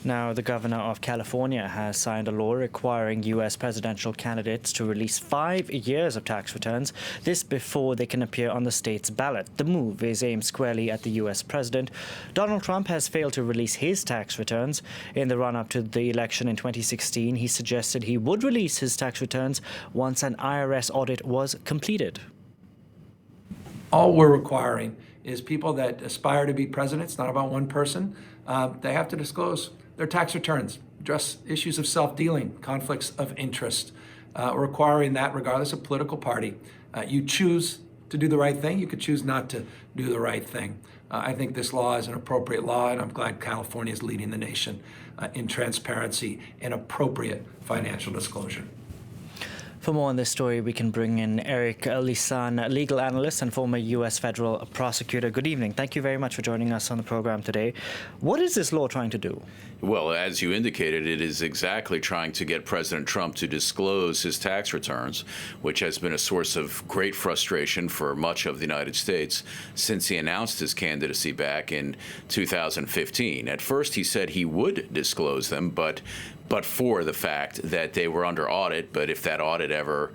Now, the governor of California has signed a law requiring U.S. presidential candidates to release 5 years of tax returns, this before they can appear on the state's ballot. The move is aimed squarely at the U.S. president. Donald Trump has failed to release his tax returns. In the run-up to the election in 2016, he suggested he would release his tax returns once an IRS audit was completed. All we're requiring is people that aspire to be president, it's not about one person, they have to disclose their tax returns, address issues of self-dealing, conflicts of interest, requiring that regardless of political party. You choose to do the right thing, you could choose not to do the right thing. I think this law is an appropriate law, and I'm glad California is leading the nation in transparency and appropriate financial disclosure. For more on this story, we can bring in Eric Lisan, legal analyst and former U.S. federal prosecutor. Good evening. Thank you very much for joining us on the program today. What is this law trying to do? Well, as you indicated, it is exactly trying to get President Trump to disclose his tax returns, which has been a source of great frustration for much of the United States since he announced his candidacy back in 2015. At first, he said he would disclose them, but for the fact that they were under audit, but if that audit ever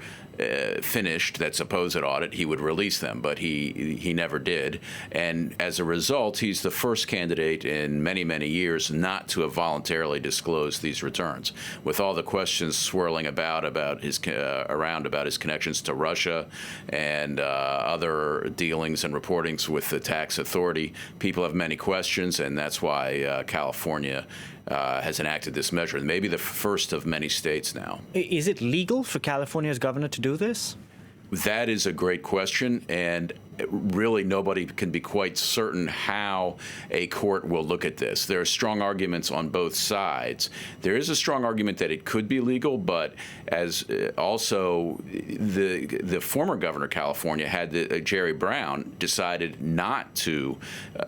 finished, that supposed audit, he would release them, but he never did. And as a result, he's the first candidate in many, many years not to have voluntarily disclosed these returns. With all the questions swirling about his connections to Russia and other dealings and reportings with the tax authority, people have many questions, and that's why California has enacted this measure, maybe the first of many states now. Is it legal for California's governor to do this? That is a great question, and really nobody can be quite certain how a court will look at this. There are strong arguments on both sides. There is a strong argument that it could be legal, but as also the former governor of California had Jerry Brown decided not to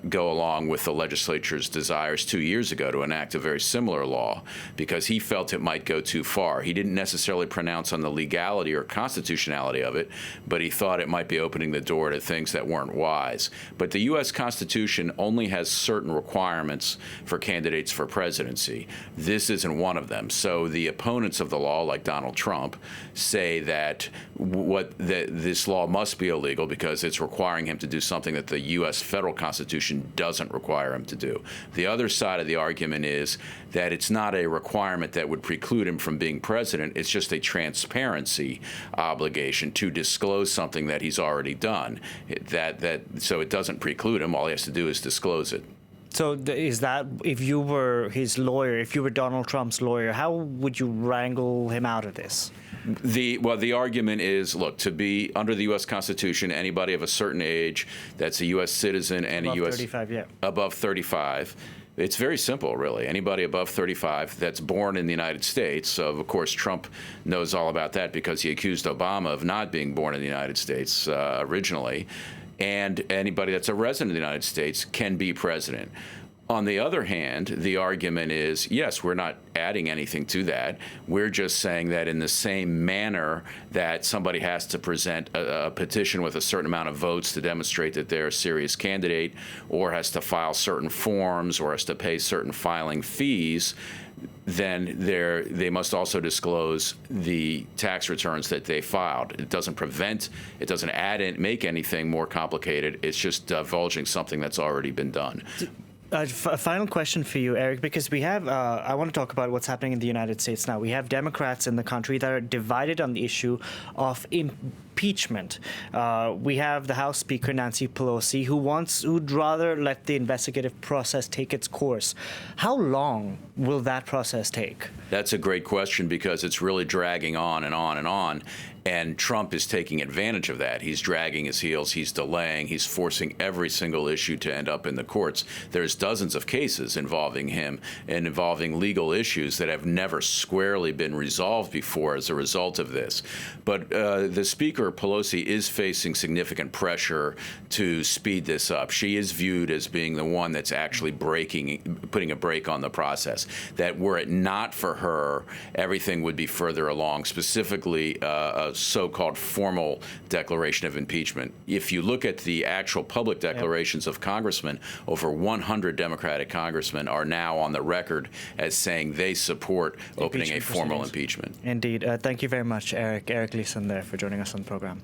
go along with the legislature's desires 2 years ago to enact a very similar law because he felt it might go too far. He didn't necessarily pronounce on the legality or constitutionality of it, but he thought it might be opening the door to things that weren't wise. But the U.S. Constitution only has certain requirements for candidates for presidency. This isn't one of them. So the opponents of the law, like Donald Trump, say that this law must be illegal because it's requiring him to do something that the U.S. federal Constitution doesn't require him to do. The other side of the argument is that it's not a requirement that would preclude him from being president. It's just a transparency obligation to disclose something that he's already done. So it doesn't preclude him. All he has to do is disclose it. So is that, if you were his lawyer, if you were Donald Trump's lawyer, how would you wrangle him out of this? The argument is, look, to be under the U.S. Constitution, anybody of a certain age that's a U.S. citizen and above a U.S. 35, yeah. Above 35. It's very simple, really. Anybody above 35 that's born in the United States. So, of course, Trump knows all about that because he accused Obama of not being born in the United States originally. And anybody that's a resident of the United States can be president. On the other hand, the argument is, yes, we're not adding anything to that. We're just saying that in the same manner that somebody has to present a petition with a certain amount of votes to demonstrate that they're a serious candidate, or has to file certain forms, or has to pay certain filing fees, then they must also disclose the tax returns that they filed. It doesn't make anything more complicated. It's just divulging something that's already been done. A final question for you, Eric, because we have, I want to talk about what's happening in the United States now. We have Democrats in the country that are divided on the issue of impeachment. We have the House Speaker, Nancy Pelosi, who'd rather let the investigative process take its course. How long will that process take? That's a great question because it's really dragging on and on and on. And Trump is taking advantage of that. He's dragging his heels. He's delaying. He's forcing every single issue to end up in the courts. There's dozens of cases involving him and involving legal issues that have never squarely been resolved before as a result of this. But the Speaker Speaker Pelosi is facing significant pressure to speed this up. She is viewed as being the one that's actually putting a brake on the process. That were it not for her, everything would be further along, specifically a so-called formal declaration of impeachment. If you look at the actual public declarations of congressmen, over 100 Democratic congressmen are now on the record as saying they support opening a formal impeachment. Indeed. Thank you very much, Eric Leeson there, for joining us on the program.